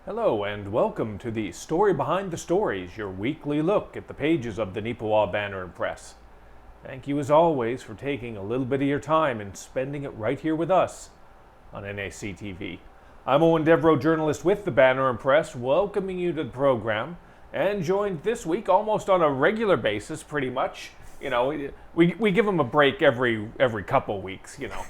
Hello and welcome to the Story Behind the Stories, your weekly look at the pages of the Neepawa Banner Press. Thank you as always for taking a little bit of your time and spending it right here with us on NAC TV. I'm Eoin, Devereux, journalist with the Banner Press, welcoming you to the program, and joined this week almost on a regular basis, pretty much. You know, we give them a break every couple weeks, you know.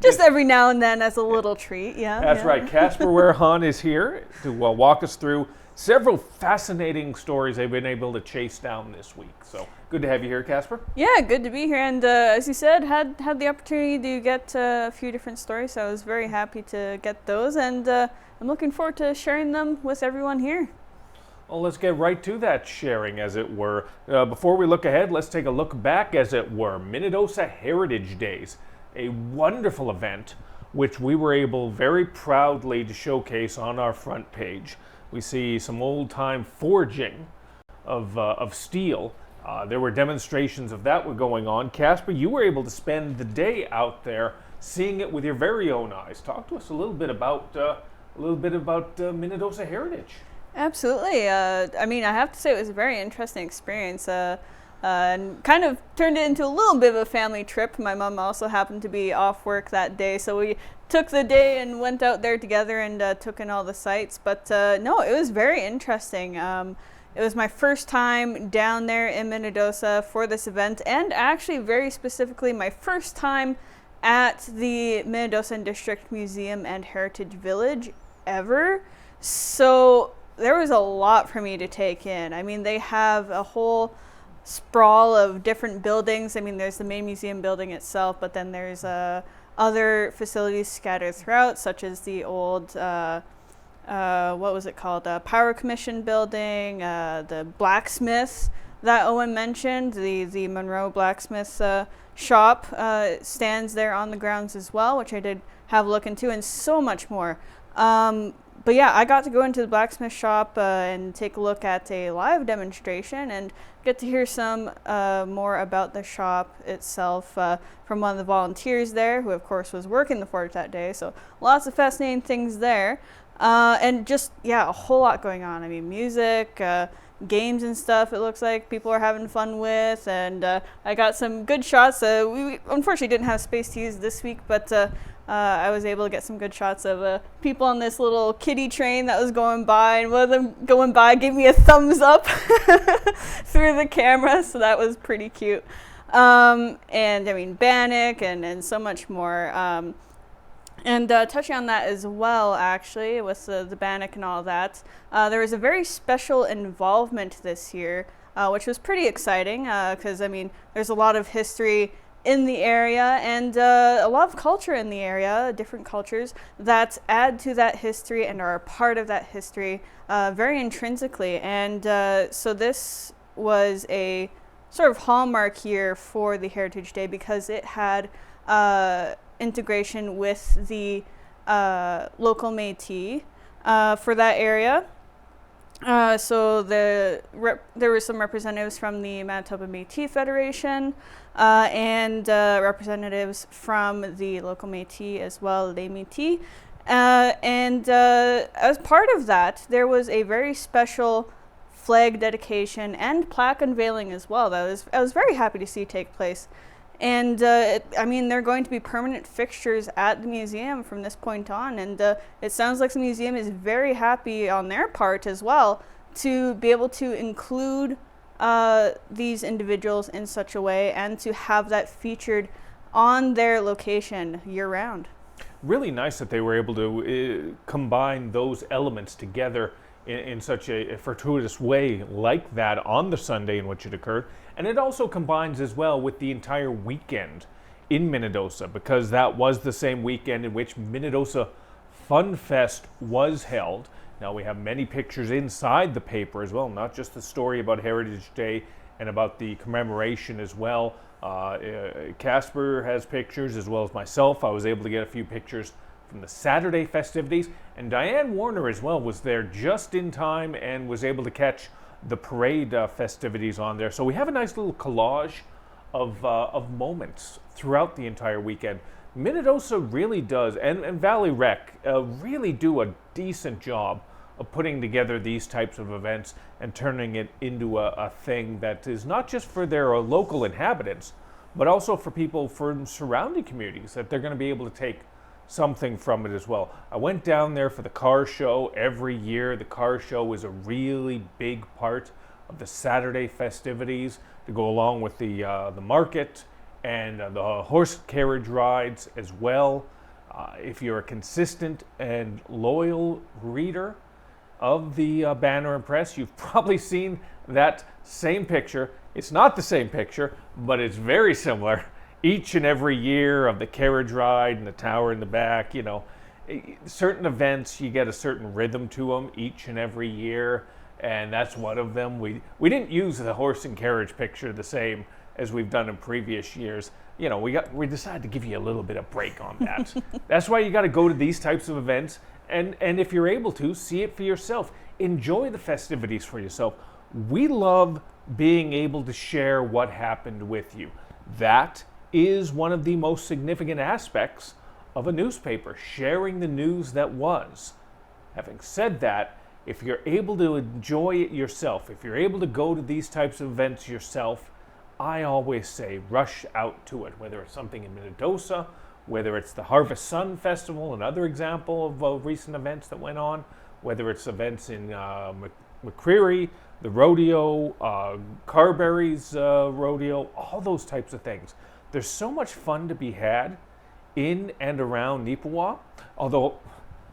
Just every now and then as a little treat, yeah. That's right. Casper Wehrhahn is here to walk us through several fascinating stories they've been able to chase down this week. So good to have you here, Casper. Yeah, good to be here. And as you said, had the opportunity to get a few different stories, so I was very happy to get those. And I'm looking forward to sharing them with everyone here. Well, let's get right to that sharing, as it were. Before we look ahead, let's take a look back, as it were. Minnedosa Heritage Days. A wonderful event which we were able very proudly to showcase on our front page. We see some old-time forging of steel. There were demonstrations of that were going on. Casper, you were able to spend the day out there seeing it with your very own eyes. Talk to us a little bit about Minnedosa Heritage. Absolutely. I mean, I have to say it was a very interesting experience. And kind of turned it into a little bit of a family trip. My mom also happened to be off work that day, so we took the day and went out there together and took in all the sights. But no, it was very interesting. It was my first time down there in Minnedosa for this event, and actually very specifically my first time at the Minnedosa District Museum and Heritage Village ever. So there was a lot for me to take in. I mean, they have a whole sprawl of different buildings. I mean, there's the main museum building itself, but then there's other facilities scattered throughout, such as the old, what was it called? Power Commission building, the blacksmith that Eoin mentioned, the Monroe blacksmith shop stands there on the grounds as well, which I did have a look into, and so much more. But yeah, I got to go into the blacksmith shop and take a look at a live demonstration and get to hear some more about the shop itself from one of the volunteers there, who of course was working the forge that day. So lots of fascinating things there. And just, yeah, a whole lot going on. I mean, music, games and stuff, it looks like people are having fun with. And I got some good shots. We unfortunately didn't have space to use this week, but I was able to get some good shots of people on this little kiddie train that was going by, and one of them going by gave me a thumbs up through the camera, so that was pretty cute. And I mean, Bannock and so much more. And touching on that as well, actually, with the Bannock and all that, there was a very special involvement this year, which was pretty exciting, because, I mean, there's a lot of history in the area and a lot of culture in the area, different cultures that add to that history and are a part of that history very intrinsically. And so this was a sort of hallmark year for the Heritage Day because it had integration with the local Métis for that area. So there were some representatives from the Manitoba Métis Federation and representatives from the local Métis as well, Les Métis. And as part of that, there was a very special flag dedication and plaque unveiling as well that I was very happy to see take place. And I mean, they're going to be permanent fixtures at the museum from this point on. And it sounds like the museum is very happy on their part as well to be able to include these individuals in such a way and to have that featured on their location year-round. Really nice that they were able to combine those elements together in such a fortuitous way like that on the Sunday in which it occurred. And it also combines as well with the entire weekend in Minnedosa, because that was the same weekend in which Minnedosa Fun Fest was held. Now we have many pictures inside the paper as well, not just the story about Heritage Day and about the commemoration as well. Casper has pictures as well as myself. I was able to get a few pictures from the Saturday festivities, and Diane Warner as well was there just in time and was able to catch the parade festivities on there. So we have a nice little collage of moments throughout the entire weekend. Minnedosa really does, and Valley Rec really do a decent job of putting together these types of events and turning it into a thing that is not just for their local inhabitants, but also for people from surrounding communities, that they're going to be able to take something from it as well. I went down there for the car show every year. The car show is a really big part of the Saturday festivities to go along with the market and the horse carriage rides as well. If you're a consistent and loyal reader of the Banner Press, you've probably seen that same picture. It's not the same picture, but it's very similar each and every year, of the carriage ride and the tower in the back. You know, certain events, you get a certain rhythm to them each and every year, and that's one of them. We didn't use the horse and carriage picture the same as we've done in previous years. You know, we decided to give you a little bit of break on that. That's why you got to go to these types of events, and if you're able to, see it for yourself. Enjoy the festivities for yourself. We love being able to share what happened with you. That is one of the most significant aspects of a newspaper, sharing the news that was. Having said that, if you're able to enjoy it yourself, if you're able to go to these types of events yourself, I always say rush out to it, whether it's something in Minnedosa, whether it's the Harvest Sun Festival, another example of recent events that went on, whether it's events in McCreary, the rodeo, Carberry's rodeo, all those types of things. There's so much fun to be had in and around Neepawa, although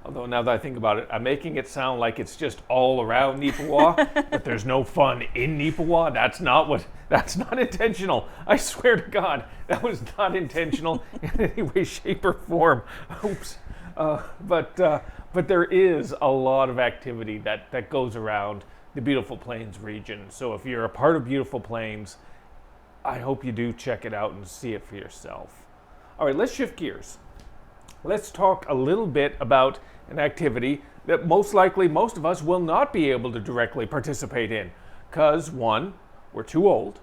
now that I think about it, I'm making it sound like it's just all around Neepawa, but there's no fun in Neepawa. That's not intentional. I swear to God, that was not intentional in any way, shape, or form. Oops. But there is a lot of activity that goes around the Beautiful Plains region. So if you're a part of Beautiful Plains, I hope you do check it out and see it for yourself. All right, let's shift gears. Let's talk a little bit about an activity that most likely most of us will not be able to directly participate in. Because one, we're too old,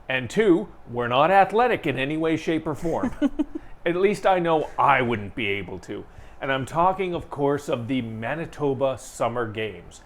and two, we're not athletic in any way, shape, or form. At least I know I wouldn't be able to. And I'm talking, of course, of the Manitoba Summer Games.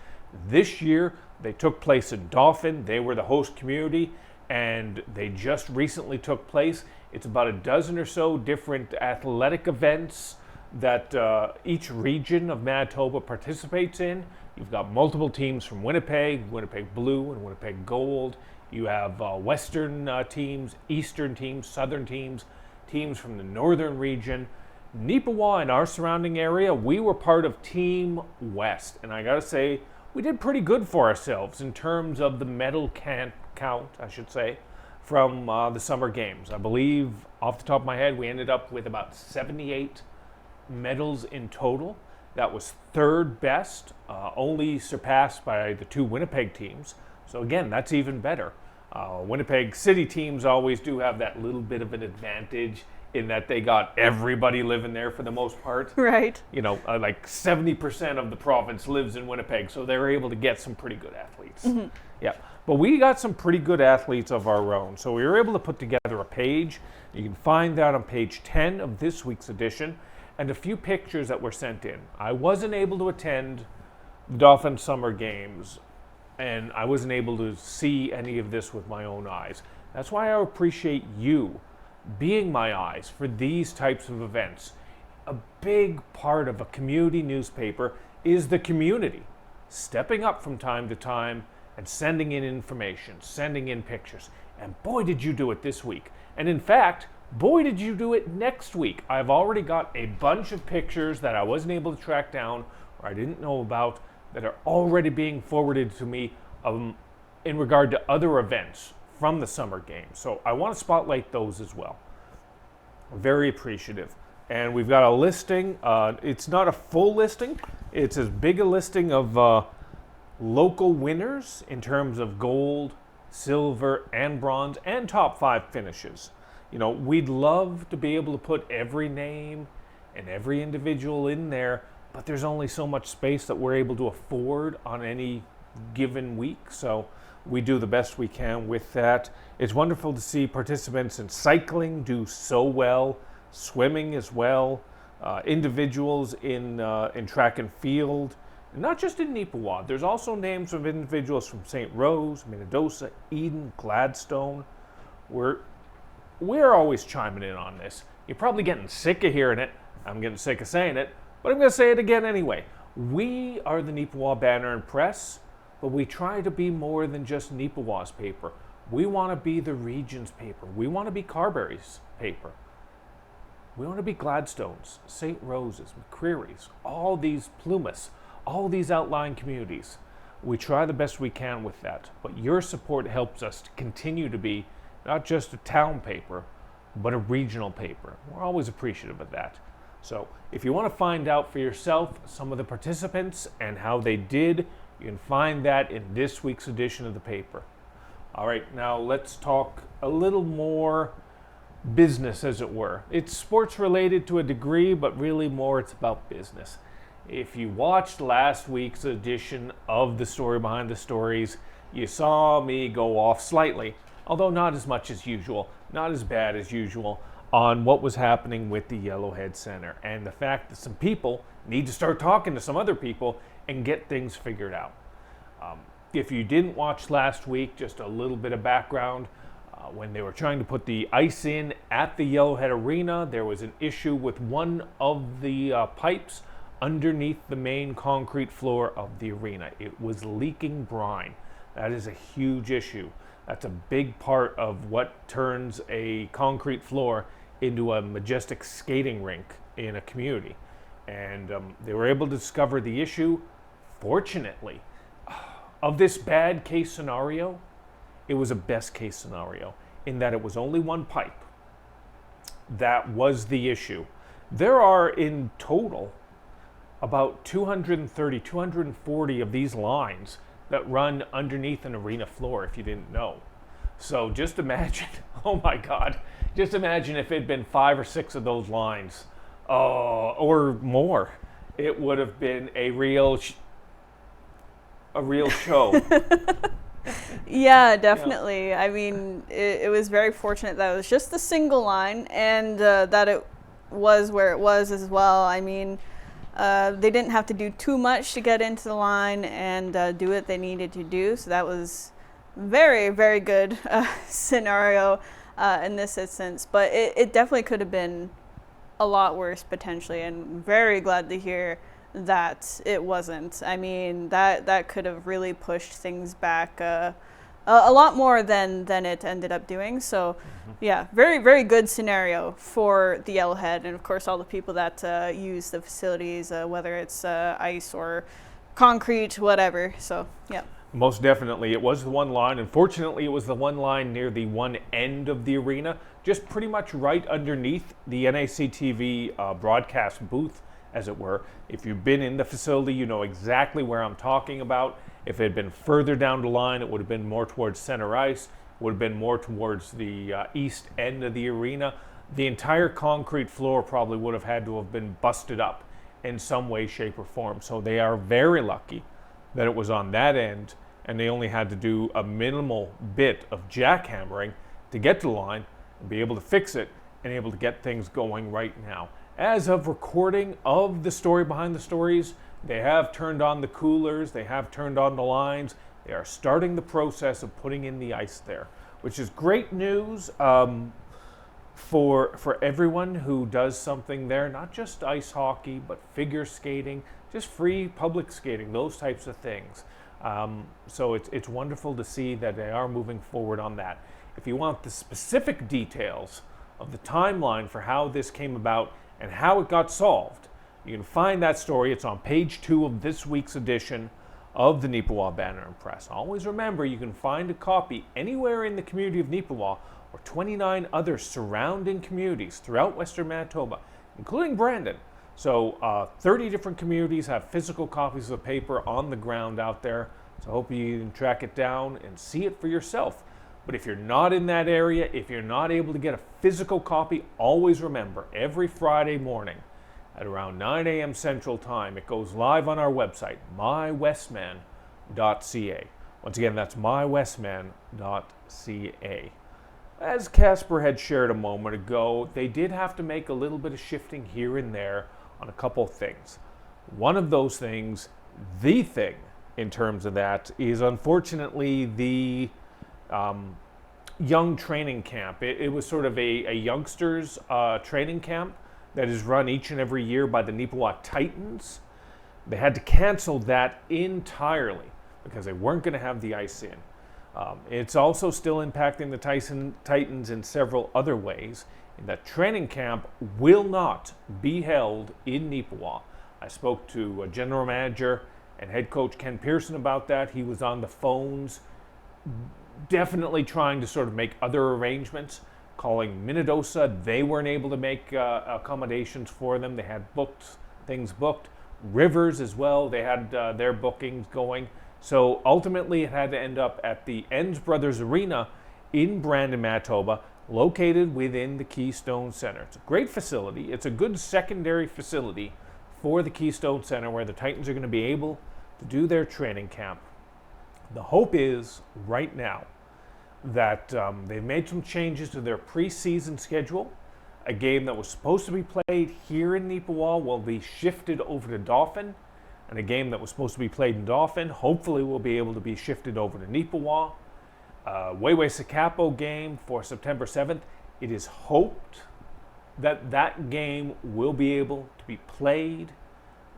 This year, they took place in Dauphin. They were the host community, and they just recently took place. It's about a dozen or so different athletic events that each region of Manitoba participates in. You've got multiple teams from Winnipeg, Winnipeg Blue and Winnipeg Gold. You have Western teams, Eastern teams, Southern teams, teams from the Northern region. Neepawa and our surrounding area, we were part of Team West. And I gotta say, we did pretty good for ourselves in terms of the medal count, I should say, from the Summer Games. I believe, off the top of my head, we ended up with about 78 medals in total. That was third best, only surpassed by the two Winnipeg teams. So again, that's even better. Winnipeg City teams always do have that little bit of an advantage in that they got everybody living there for the most part. Right. You know, like 70% of the province lives in Winnipeg, so they were able to get some pretty good athletes. Mm-hmm. Yeah, but we got some pretty good athletes of our own. So we were able to put together a page. You can find that on page 10 of this week's edition, and a few pictures that were sent in. I wasn't able to attend the Dauphin Summer Games, and I wasn't able to see any of this with my own eyes. That's why I appreciate you being my eyes for these types of events. A big part of a community newspaper is the community stepping up from time to time and sending in information, sending in pictures. And boy, did you do it this week. And in fact, boy, did you do it next week. I've already got a bunch of pictures that I wasn't able to track down or I didn't know about that are already being forwarded to me in regard to other events from the Summer Games. So I want to spotlight those as well. Very appreciative. And we've got a listing. It's not a full listing. It's as big a listing of local winners in terms of gold, silver, and bronze, and top 5 finishes. You know, we'd love to be able to put every name and every individual in there, but there's only so much space that we're able to afford on any given week. So we do the best we can with that. It's wonderful to see participants in cycling do so well, swimming as well, individuals in track and field Not just in Neepawa. There's also names of individuals from St. Rose, Minnedosa, Eden, Gladstone. We're always chiming in on this. You're probably getting sick of hearing it. I'm getting sick of saying it, but I'm going to say it again anyway. We are the Neepawa Banner Press, but we try to be more than just Neepawa's paper. We want to be the region's paper. We want to be Carberry's paper. We want to be Gladstone's, St. Rose's, McCreary's, all these Plumas, all these outlying communities. We try the best we can with that, but your support helps us to continue to be not just a town paper, but a regional paper. We're always appreciative of that. So if you want to find out for yourself some of the participants and how they did, you can find that in this week's edition of the paper. All right, now let's talk a little more business, as it were. It's sports related to a degree, but really more it's about business. If you watched last week's edition of The Story Behind the Stories, you saw me go off slightly, although not as much as usual, not as bad as usual, on what was happening with the Yellowhead Center and the fact that some people need to start talking to some other people and get things figured out. If you didn't watch last week, just a little bit of background. When they were trying to put the ice in at the Yellowhead Arena, there was an issue with one of the pipes underneath the main concrete floor of the arena. It was leaking brine. That is a huge issue. That's a big part of what turns a concrete floor into a majestic skating rink in a community. And they were able to discover the issue. Fortunately, of this bad case scenario, it was a best case scenario in that it was only one pipe that was the issue. There are in total about 230, 240 of these lines that run underneath an arena floor, if you didn't know. So just imagine, oh my God, just imagine if it had been 5 or 6 of those lines, or more. It would have been a real show. Yeah, definitely. Yeah. I mean, it was very fortunate that it was just a single line and that it was where it was as well. I mean, they didn't have to do too much to get into the line and do what they needed to do. So that was very, very good scenario in this instance. But it definitely could have been a lot worse potentially, and very glad to hear that it wasn't. I mean, that could have really pushed things back a lot more than it ended up doing. So, yeah, very, very good scenario for the Yellowhead, and of course all the people that use the facilities, whether it's ice or concrete, whatever. So, yeah. Most definitely. It was the one line. Unfortunately, it was the one line near the one end of the arena, just pretty much right underneath the NACTV broadcast booth, as it were. If you've been in the facility, you know exactly where I'm talking about. If it had been further down the line, it would have been more towards center ice, would have been more towards the east end of the arena. The entire concrete floor probably would have had to have been busted up in some way, shape, or form. So they are very lucky that it was on that end, and they only had to do a minimal bit of jackhammering to get to the line and be able to fix it and able to get things going right now. As of recording of the Story Behind the Stories, they have turned on the coolers, they have turned on the lines, they are starting the process of putting in the ice there, which is great news for everyone who does something there, not just ice hockey, but figure skating, just free public skating, those types of things. So it's wonderful to see that they are moving forward on that. If you want the specific details of the timeline for how this came about and how it got solved, you can find that story. It's on page 2 of this week's edition of the Neepawa Banner Press. Always remember, you can find a copy anywhere in the community of Neepawa or 29 other surrounding communities throughout Western Manitoba, including Brandon. So 30 different communities have physical copies of the paper on the ground out there. So I hope you can track it down and see it for yourself. But if you're not in that area, if you're not able to get a physical copy, always remember, every Friday morning at around 9 a.m. Central Time, it goes live on our website, mywestman.ca. Once again, that's mywestman.ca. As Casper had shared a moment ago, they did have to make a little bit of shifting here and there on a couple of things. One of those things The thing in terms of that is unfortunately the young training camp. It was sort of a youngsters training camp that is run each and every year by the Neepawa Titans. They had to cancel that entirely because they weren't going to have the ice in. It's also still impacting the Titans in several other ways. In that training camp will not be held in Neepawa. I spoke to a general manager and head coach Ken Pearson about that. He was on the phones, definitely trying to sort of make other arrangements, calling Minnedosa. They weren't able to make accommodations for them. They had things booked. Rivers as well, they had their bookings going. So ultimately it had to end up at the Enns Brothers Arena in Brandon, Manitoba, located within the Keystone Center. It's a great facility. It's a good secondary facility for the Keystone Center where the Titans are going to be able to do their training camp. The hope is right now that they've made some changes to their preseason schedule. A game that was supposed to be played here in Neepawa will be shifted over to Dauphin, and a game that was supposed to be played in Dauphin hopefully will be able to be shifted over to Neepawa. Wayway Sakapo game for September 7th. It is hoped that that game will be able to be played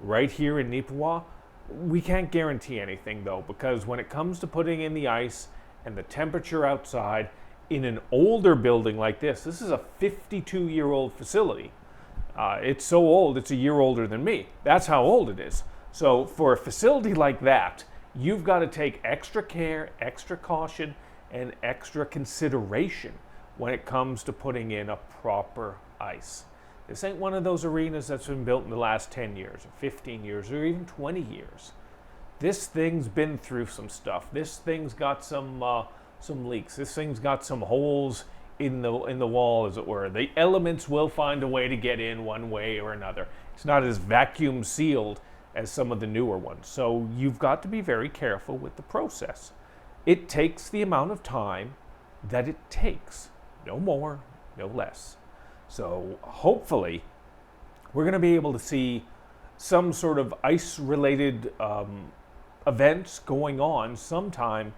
right here in Neepawa. We can't guarantee anything though, because when it comes to putting in the ice and the temperature outside in an older building like this is a 52-year-old facility. It's so old, it's a year older than me. That's how old it is. So for a facility like that, you've got to take extra care, extra caution, and extra consideration when it comes to putting in a proper ice. This ain't one of those arenas that's been built in the last 10 years, or 15 years, or even 20 years. This thing's been through some stuff. This thing's got some leaks. This thing's got some holes in the wall, as it were. The elements will find a way to get in one way or another. It's not as vacuum sealed as some of the newer ones. So you've got to be very careful with the process. It takes the amount of time that it takes. No more, no less. So hopefully we're going to be able to see some sort of ice-related events going on sometime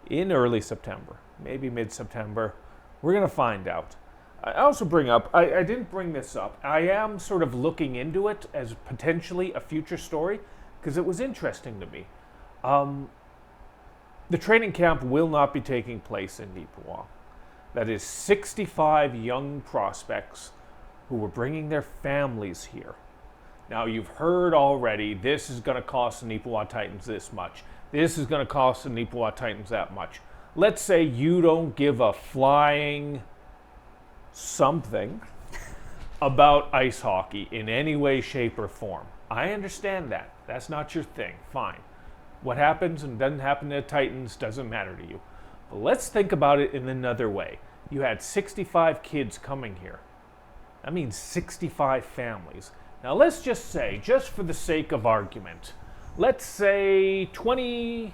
in early September, maybe mid-September. We're going to find out. I also bring up, I didn't bring this up, I am sort of looking into it as potentially a future story because it was interesting to me. The training camp will not be taking place in Neepawa. That is 65 young prospects who were bringing their families here. Now you've heard already, this is going to cost the Neepawa Titans this much. This is going to cost the Neepawa Titans that much. Let's say you don't give a flying something about ice hockey in any way, shape, or form. I understand that. That's not your thing. Fine. What happens and doesn't happen to the Titans doesn't matter to you. But let's think about it in another way. You had 65 kids coming here. That means 65 families. Now let's just say, just for the sake of argument, let's say 25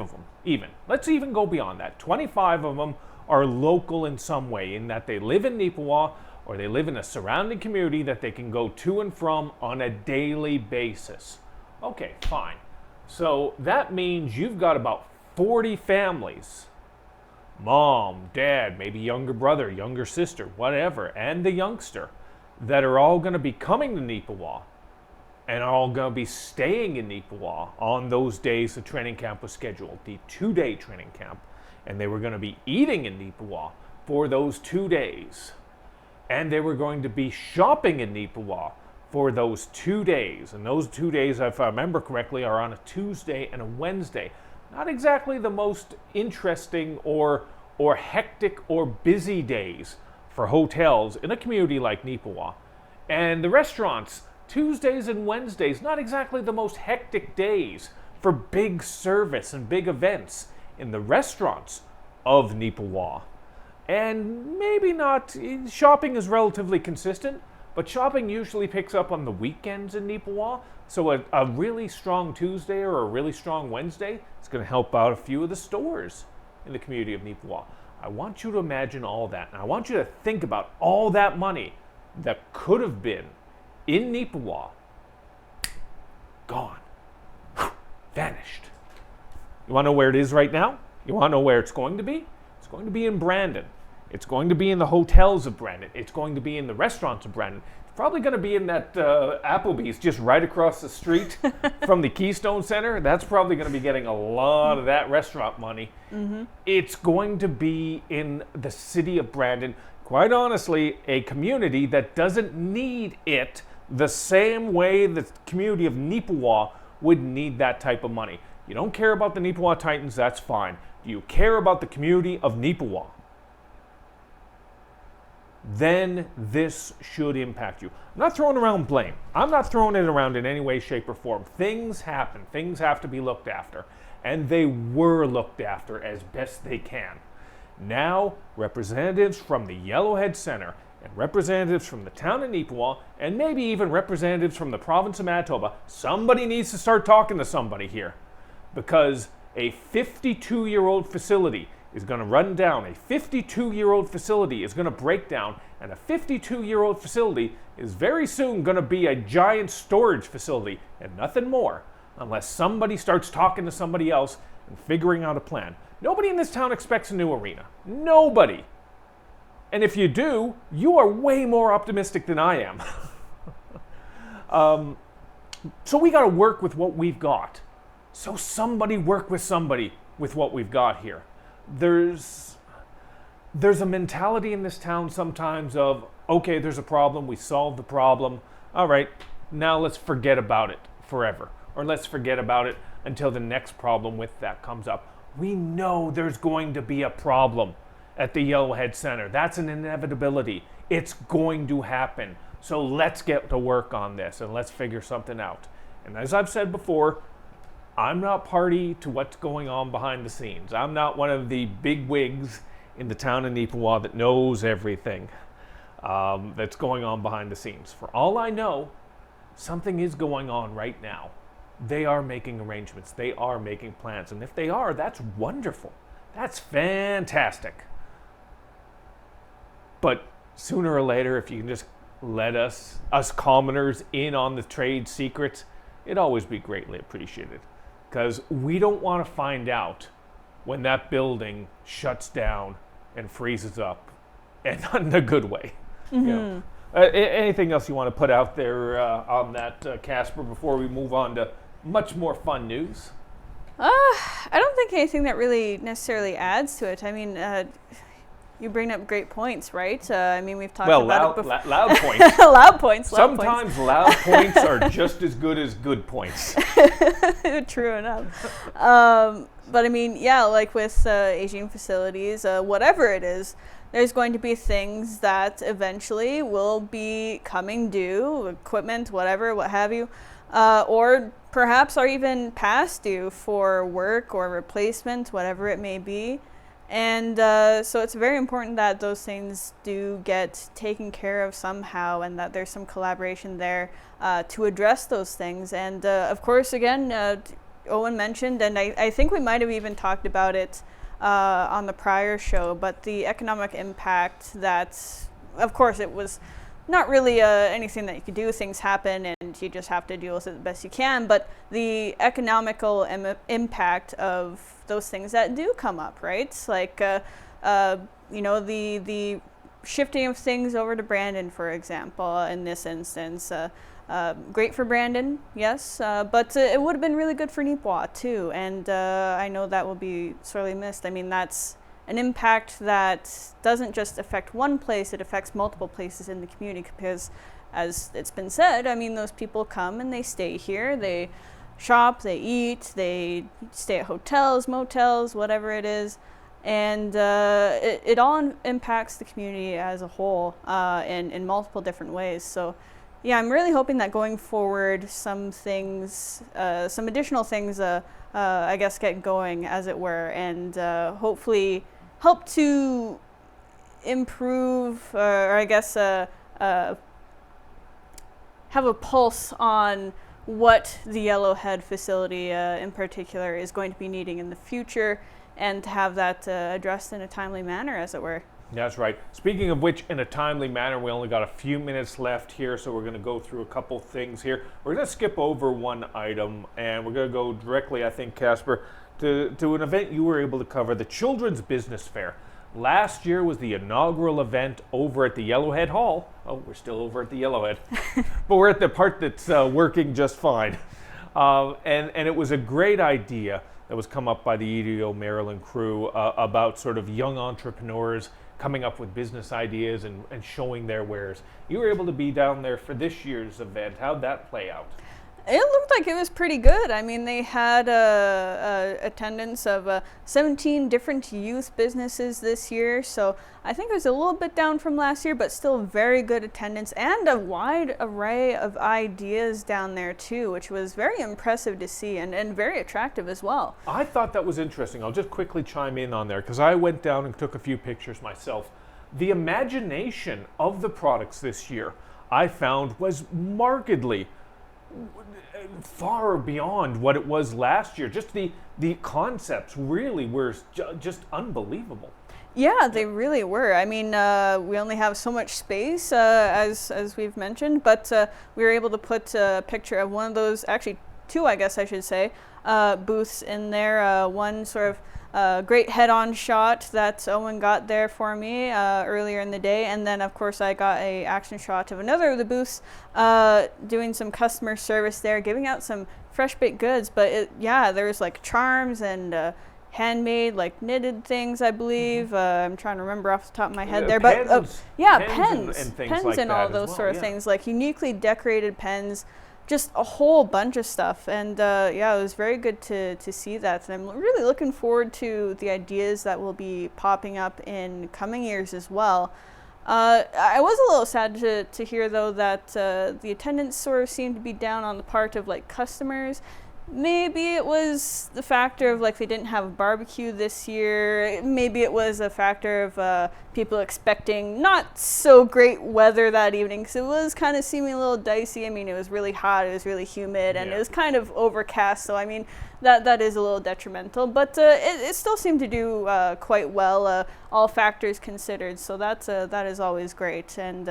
of them even. Let's even go beyond that. 25 of them are local in some way, in that they live in Neepawa or they live in a surrounding community that they can go to and from on a daily basis. Okay, fine. So that means you've got about 40 families, mom, dad, maybe younger brother, younger sister, whatever, and the youngster, that are all going to be coming to Neepawa and are all going to be staying in Neepawa on those days the training camp was scheduled, the 2-day training camp, and they were going to be eating in Neepawa for those 2 days, and they were going to be shopping in Neepawa for those 2 days, and those 2 days, if I remember correctly, are on a Tuesday and a Wednesday. Not exactly the most interesting or hectic or busy days for hotels in a community like Neepawa. And the restaurants, Tuesdays and Wednesdays, not exactly the most hectic days for big service and big events in the restaurants of Neepawa. And maybe not, shopping is relatively consistent, but shopping usually picks up on the weekends in Neepawa. So a really strong Tuesday or a really strong Wednesday is going to help out a few of the stores in the community of Neepawa. I want you to imagine all that. And I want you to think about all that money that could have been in Neepawa gone. Vanished. You want to know where it is right now? You want to know where it's going to be? It's going to be in Brandon. It's going to be in the hotels of Brandon. It's going to be in the restaurants of Brandon. It's probably going to be in that Applebee's just right across the street from the Keystone Center. That's probably going to be getting a lot of that restaurant money. Mm-hmm. It's going to be in the city of Brandon. Quite honestly, a community that doesn't need it the same way the community of Neepawa would need that type of money. You don't care about the Neepawa Titans, that's fine. Do you care about the community of Neepawa? Then this should impact you. I'm not throwing around blame. I'm not throwing it around in any way, shape, or form. Things happen. Things have to be looked after. And they were looked after as best they can. Now, representatives from the Yellowhead Center and representatives from the town of Neepawa and maybe even representatives from the province of Manitoba, somebody needs to start talking to somebody here. Because a 52-year-old facility is going to run down. A 52-year-old facility is going to break down. And a 52-year-old facility is very soon going to be a giant storage facility and nothing more, unless somebody starts talking to somebody else and figuring out a plan. Nobody in this town expects a new arena. Nobody. And if you do, you are way more optimistic than I am. So we got to work with what we've got. So somebody work with somebody with what we've got here. There's a mentality in this town sometimes of, okay, there's a problem, we solved the problem. All right, now let's forget about it forever. Or let's forget about it until the next problem with that comes up. We know there's going to be a problem at the Yellowhead Center. That's an inevitability. It's going to happen. So let's get to work on this and let's figure something out. And as I've said before, I'm not party to what's going on behind the scenes. I'm not one of the big wigs in the town of Neepawa that knows everything that's going on behind the scenes. For all I know, something is going on right now. They are making arrangements. They are making plans. And if they are, that's wonderful. That's fantastic. But sooner or later, if you can just let us commoners in on the trade secrets, it'd always be greatly appreciated. Because we don't want to find out when that building shuts down and freezes up, and not in a good way. Mm-hmm. You know, anything else you want to put out there on that, Casper, before we move on to much more fun news? I don't think anything that really necessarily adds to it. I mean, you bring up great points, right? I mean, we've talked about it before. Loud points. Loud points. Sometimes loud points are just as good as good points. True enough. But I mean, yeah, like with aging facilities, whatever it is, there's going to be things that eventually will be coming due, equipment, whatever, what have you, or perhaps are even past due for work or replacement, whatever it may be. And so it's very important that those things do get taken care of somehow, and that there's some collaboration there to address those things. And of course, again, Eoin mentioned, and I think we might have even talked about it on the prior show, but the economic impact that, of course, it was not really anything that you could do. Things happen and you just have to deal with it the best you can. But the economical impact of those things that do come up, right? Like, you know, the shifting of things over to Brandon, for example, in this instance. Great for Brandon, yes, but it would have been really good for Neepawa too. And I know that will be sorely missed. I mean, that's an impact that doesn't just affect one place, it affects multiple places in the community, because as it's been said, I mean, those people come and they stay here, they shop, they eat, they stay at hotels, motels, whatever it is, and it all impacts the community as a whole in multiple different ways. So yeah, I'm really hoping that going forward, some things, some additional things, I guess, get going, as it were, and hopefully help to improve, or I guess have a pulse on what the Yellowhead facility in particular is going to be needing in the future, and to have that addressed in a timely manner, as it were. That's right. Speaking of which, in a timely manner, we only got a few minutes left here, so we're going to go through a couple things here. We're going to skip over one item, and we're going to go directly, I think, Casper, to an event you were able to cover, the Children's Business Fair. Last year was the inaugural event over at the Yellowhead Hall. Oh, we're still over at the Yellowhead. But we're at the part that's working just fine. And it was a great idea that was come up by the EDO Maryland crew about sort of young entrepreneurs coming up with business ideas and showing their wares. You were able to be down there for this year's event. How'd that play out? It looked like it was pretty good. I mean, they had attendance of 17 different youth businesses this year, so I think it was a little bit down from last year, but still very good attendance and a wide array of ideas down there too, which was very impressive to see and very attractive as well. I thought that was interesting. I'll just quickly chime in on there because I went down and took a few pictures myself. The imagination of the products this year, I found, was markedly far beyond what it was last year. Just the concepts really were just unbelievable. Yeah, they really were. I mean, we only have so much space, as we've mentioned, but we were able to put a picture of one of those, actually two, I guess I should say, booths in there. One sort of great head-on shot that Eoin got there for me earlier in the day, and then of course I got a action shot of another of the booths doing some customer service there, giving out some fresh baked goods. But there's like charms and handmade, like knitted things, I believe. I'm trying to remember off the top of my head there, pens, but pens and things pens like and that all as those well, sort of things, like uniquely decorated pens. Just a whole bunch of stuff, and it was very good to see that, and I'm really looking forward to the ideas that will be popping up in coming years as well. I was a little sad to hear though that the attendance sort of seemed to be down on the part of like customers. Maybe it was the factor of like they didn't have a barbecue this year. Maybe it was a factor of people expecting not so great weather that evening, because it was kind of seeming a little dicey. I mean, it was really hot, it was really humid, and it was kind of overcast. So I mean, that is a little detrimental. But it still seemed to do quite well, all factors considered. So that is always great, and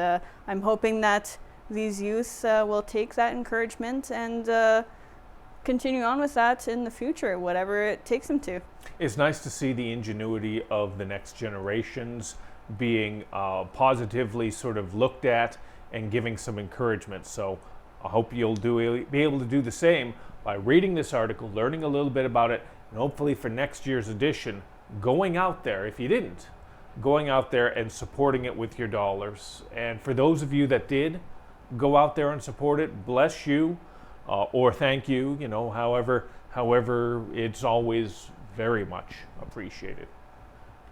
I'm hoping that these youth will take that encouragement and continue on with that in the future, whatever it takes them to. It's nice to see the ingenuity of the next generations being positively sort of looked at and giving some encouragement. So I hope you'll be able to do the same by reading this article, learning a little bit about it, and hopefully for next year's edition, going out there, if you didn't, going out there and supporting it with your dollars. And for those of you that did go out there and support it, bless you. Or thank you, however, it's always very much appreciated.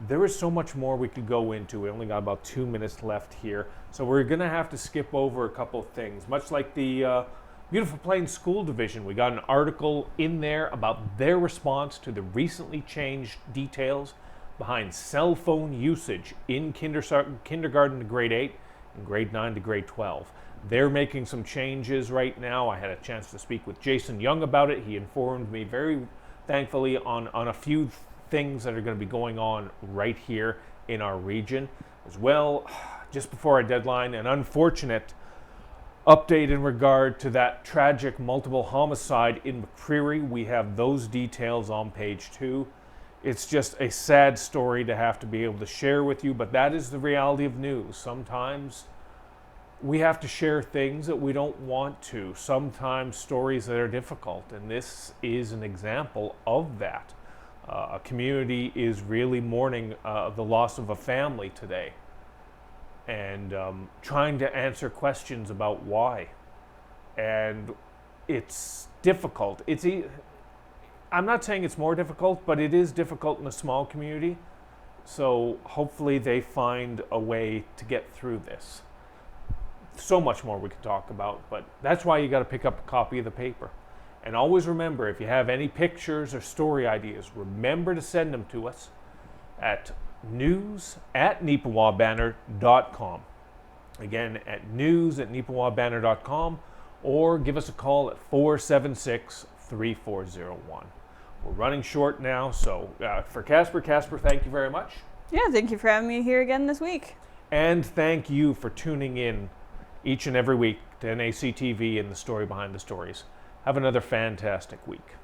There is so much more we could go into. We only got about 2 minutes left here, so we're going to have to skip over a couple things. Much like the Beautiful Plains School Division, we got an article in there about their response to the recently changed details behind cell phone usage in kindergarten to grade 8 and grade 9 to grade 12. They're making some changes right now. I had a chance to speak with Jason Young about it. He informed me very thankfully on a few things that are going to be going on right here in our region. As well, just before our deadline, an unfortunate update in regard to that tragic multiple homicide in McCreary. We have those details on page 2. It's just a sad story to have to be able to share with you, but that is the reality of news. Sometimes we have to share things that we don't want to, sometimes stories that are difficult, and this is an example of that. A community is really mourning the loss of a family today and trying to answer questions about why. And it's difficult. I'm not saying it's more difficult, but it is difficult in a small community, so hopefully they find a way to get through this. So much more we could talk about, but that's why you got to pick up a copy of the paper. And always remember, if you have any pictures or story ideas, remember to send them to us at news@neepawabanner.com. Again, at news@neepawabanner.com, or give us a call at 476-3401. We're running short now, so for Casper, thank you very much. Yeah, thank you for having me here again this week. And thank you for tuning in each and every week to NAC TV and the story behind the stories. Have another fantastic week.